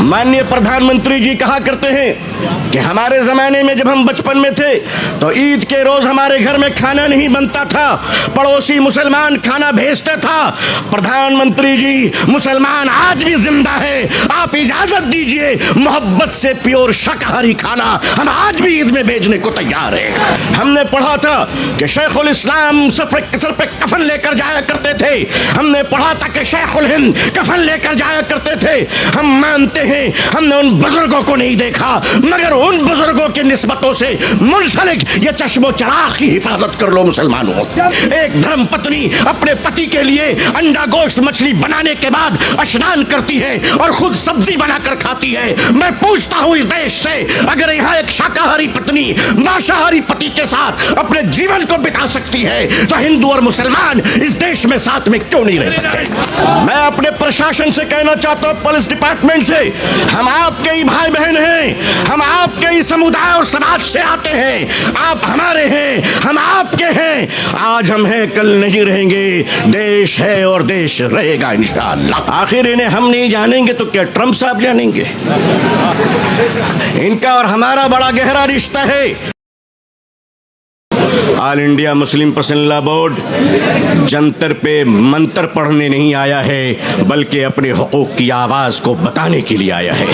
माननीय प्रधानमंत्री जी कहा करते हैं कि हमारे ज़माने में जब हम बचपन में थे तो ईद के रोज़ हमारे घर में खाना नहीं बनता था, पड़ोसी मुसलमान खाना भेजते था। प्रधानमंत्री जी, मुसलमान आज भी जिंदा है, आप इजाज़त दीजिए, मोहब्बत से प्योर शाकाहारी खाना हम आज भी ईद में भेजने को तैयार हैं। हमने पढ़ा था कि शेखुल इस्लाम सर पे कफन लेकर जाया करते थे, हमने पढ़ा था कि शेखुल हिंद कफन लेकर जाया करते थे। हम मानते हैं हमने उन बुजुर्गों को नहीं देखा, मगर उन बुजुर्गों की निस्बतों से मुंसलिक ये चश्मो चराग की हिफाजत कर लो मुसलमानों। एक धर्म पत्नी अपने पति के लिए अंडा गोश्त मछली बनाने के बाद स्नान करती है और खुद सब्जी बनाकर खाती है। मैं पूछता हूं इस देश से, अगर यहाँ एक शाकाहारी पत्नी मांसाहारी पति के साथ अपने जीवन को बिता सकती है तो हिंदू और मुसलमान इस देश में साथ में क्यों नहीं रह सकते। मैं अपने प्रशासन से कहना चाहता हूं, पुलिस डिपार्टमेंट से, हम आपके ही भाई बहन हैं, हम आपके ही समुदाय और समाज से आते हैं, आप हमारे हैं, हम आपके हैं। आज हम हैं, कल नहीं रहेंगे, देश है और देश रहेगा इंशाअल्लाह। आखिर इन्हें हम नहीं जानेंगे तो क्या ट्रंप साहब जानेंगे? इनका और हमारा बड़ा गहरा रिश्ता है। All India Muslim personal law board Jantar पे मंतर पढ़ने नहीं आया है, बल्कि अपने हुकूक की आवाज को बताने के लिए आया है।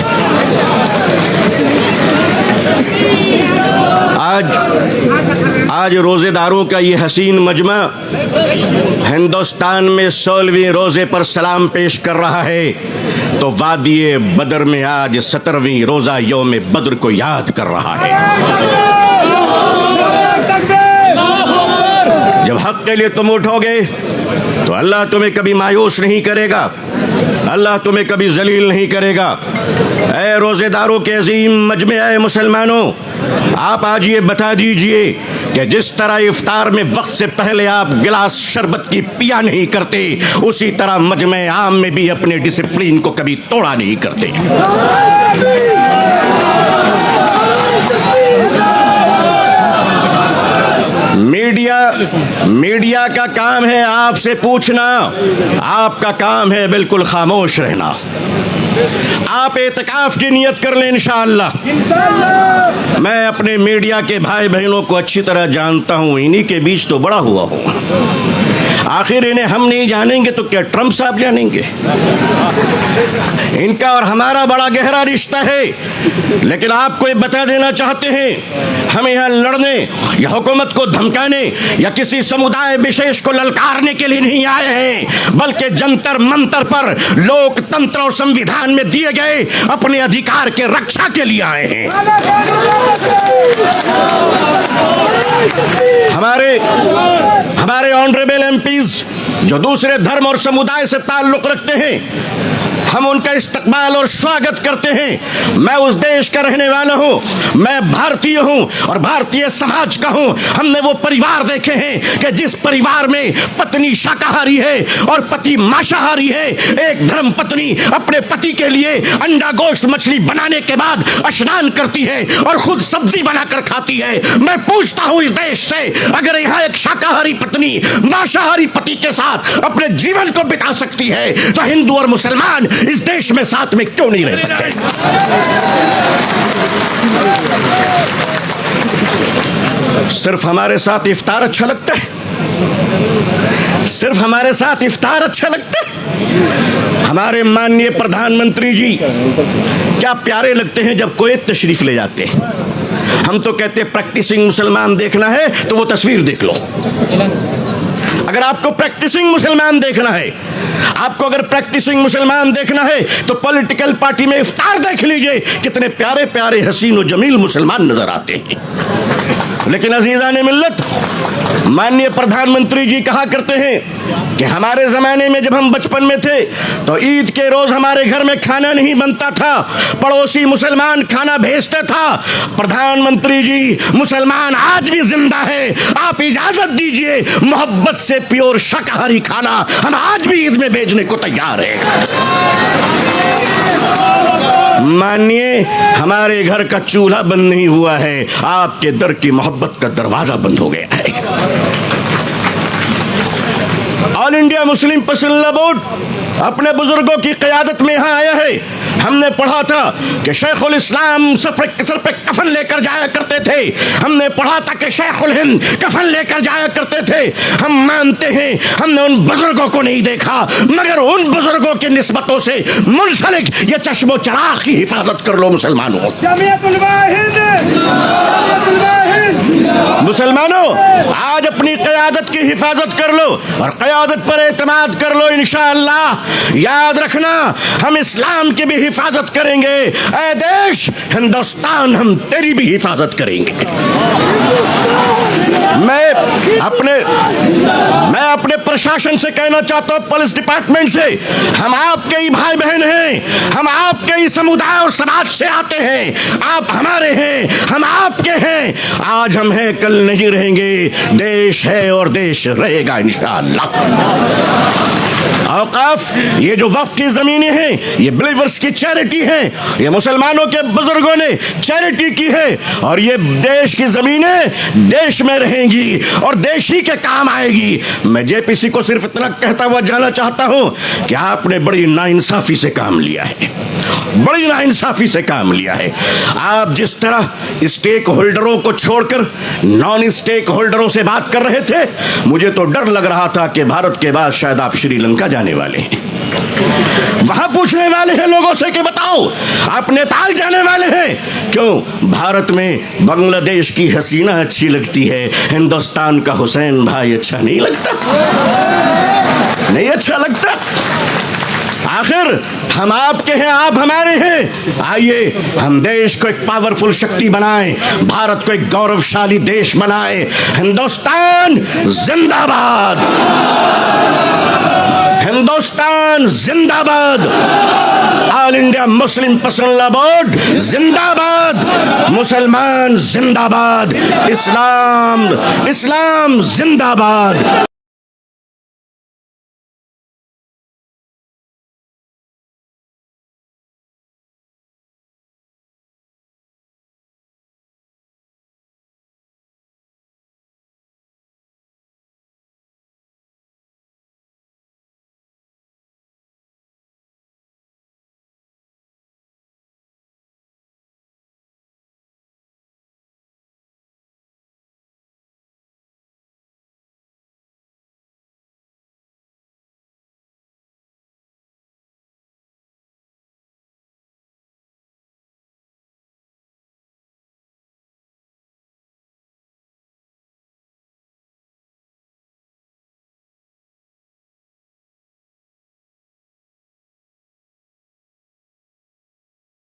आज रोजेदारों का ये हसीन मजमा हिंदुस्तान में 16वें रोजे पर सलाम पेश कर रहा है, तो वादिये बदर में आज 17वीं रोजा यौम बद्र को याद कर रहा है। जब हक के लिए तुम उठोगे तो अल्लाह तुम्हें कभी मायूस नहीं करेगा, अल्लाह तुम्हें कभी जलील नहीं करेगा। ऐ रोजेदारों के अजीम मजमे, ऐ मुसलमानों, आप आज ये बता दीजिए कि जिस तरह इफ्तार में वक्त से पहले आप गिलास शरबत की पिया नहीं करते, उसी तरह मजमे आम में भी अपने डिसिप्लिन को कभी तोड़ा नहीं करते। मीडिया का काम है आपसे पूछना, आपका काम है बिल्कुल खामोश रहना। आप एतकाफ की नियत कर लें इंशाअल्लाह। मैं अपने मीडिया के भाई बहनों को अच्छी तरह जानता हूं, इन्हीं के बीच तो बड़ा हुआ हूं। आखिर इन्हें हम नहीं जानेंगे तो क्या ट्रंप साहब जानेंगे? इनका और हमारा बड़ा गहरा रिश्ता है। लेकिन आपको ये बता देना चाहते हैं, हम यहाँ लड़ने या हुकूमत को धमकाने या किसी समुदाय विशेष को ललकारने के लिए नहीं आए हैं, बल्कि जंतर मंतर पर लोकतंत्र और संविधान में दिए गए अपने अधिकार के रक्षा के लिए आए हैं। हमारे ऑनरेबल एमपीज जो दूसरे धर्म और समुदाय से ताल्लुक रखते हैं, हम उनका इस्तकबाल और स्वागत करते हैं। मैं उस देश का रहने वाला हूं, मैं भारतीय हूं और भारतीय समाज का हूं। हमने वो परिवार देखे हैं कि जिस परिवार में पत्नी शाकाहारी है और पति मांसाहारी है। एक धर्म पत्नी अपने पति के लिए अंडा गोश्त मछली बनाने के बाद स्नान करती है और खुद सब्जी बनाकर खाती है। मैं पूछता हूं इस देश से, अगर यहाँ एक शाकाहारी पत्नी मांसाहारी पति के साथ अपने जीवन को बिता सकती है तो हिंदू और मुसलमान इस देश में साथ में क्यों नहीं रह सकते? सिर्फ हमारे साथ इफ्तार अच्छा लगता है, सिर्फ हमारे साथ इफ्तार अच्छा लगता है। हमारे माननीय प्रधानमंत्री जी क्या प्यारे लगते हैं जब कोई तशरीफ ले जाते हैं। हम तो कहते हैं प्रैक्टिसिंग मुसलमान देखना है तो वो तस्वीर देख लो। अगर आपको प्रैक्टिसिंग मुसलमान देखना है, आपको अगर प्रैक्टिसिंग मुसलमान देखना है तो पॉलिटिकल पार्टी में इफ्तार देख लीजिए, कितने प्यारे प्यारे हसीन और जमील मुसलमान नजर आते हैं। लेकिन अजीज़ान मिल्लत, माननीय प्रधानमंत्री जी कहा करते हैं कि हमारे ज़माने में जब हम बचपन में थे तो ईद के रोज़ हमारे घर में खाना नहीं बनता था, पड़ोसी मुसलमान खाना भेजते था। प्रधानमंत्री जी, मुसलमान आज भी जिंदा है, आप इजाज़त दीजिए, मोहब्बत से प्योर शाकाहारी खाना हम आज भी ईद में भेजने को तैयार हैं। मानिए, हमारे घर का चूल्हा बंद नहीं हुआ है, आपके दर की मोहब्बत का दरवाजा बंद हो गया है। All India Muslim personal law board अपने बुजुर्गों की क़यादत में यहाँ आया है। हमने पढ़ा था कि शेखुल इस्लाम सर पे कफन लेकर जाया करते थे। हमने पढ़ा था कि शेखुल हिंद कफन लेकर जाया करते थे। हम मानते हैं हमने उन बुजुर्गों को नहीं देखा, मगर उन बुजुर्गों की निस्बतों से मुंसलिक ये चश्मो चराग की हिफाजत कर लो मुसलमानों। मुसलमानों, आज अपनी क़यादत की हिफाजत कर लो और क़यादत पर एतमाद कर लो। इंशाअल्लाह याद रखना, हम इस्लाम की भी हिफाजत करेंगे। ऐ देश हिंदुस्तान, हम तेरी भी हिफाजत करेंगे। मैं अपने प्रशासन से कहना चाहता हूं, पुलिस डिपार्टमेंट से, हम आपके ही भाई बहन हैं, हम आपके ही समुदाय और समाज से आते हैं। आप हमारे हैं, हम आपके हैं। आज हम हैं, कल नहीं रहेंगे। देश है और देश रहेगा इंशाअल्लाह। औकाफ, ये जो वक्फ की ज़मीनें हैं, ये बिलीवर्स की चैरिटी है, ये मुसलमानों के बुजुर्गों ने चैरिटी की है, और ये देश की ज़मीनें देश में रहेंगी और देश ही के काम आएगी। मैं जेपीसी को सिर्फ इतना कहता हुआ जाना चाहता हूं कि आपने बड़ी नाइंसाफी से काम लिया है, बड़ी नाइंसाफी से काम लिया है। आप जिस तरह स्टेक होल्डरों को छोड़कर नॉन स्टेक होल्डरों से बात कर रहे थे, मुझे तो डर लग रहा था कि भारत के बाद शायद आप श्रीलंका जाने वाले हैं, वहां पूछने वाले हैं लोगों से कि बताओ आप नेपाल जाने वाले हैं क्यों? भारत में बांग्लादेश की हसीना अच्छी लगती है, हिंदुस्तान का हुसैन भाई अच्छा नहीं लगता? नहीं अच्छा लगता? आखिर हम आपके हैं, आप हमारे हैं। आइए हम देश को एक पावरफुल शक्ति बनाएं, भारत को एक गौरवशाली देश बनाएं। हिंदुस्तान जिंदाबाद, हिंदुस्तान जिंदाबाद, all India Muslim personal board जिंदाबाद, मुसलमान जिंदाबाद, इस्लाम जिंदाबाद।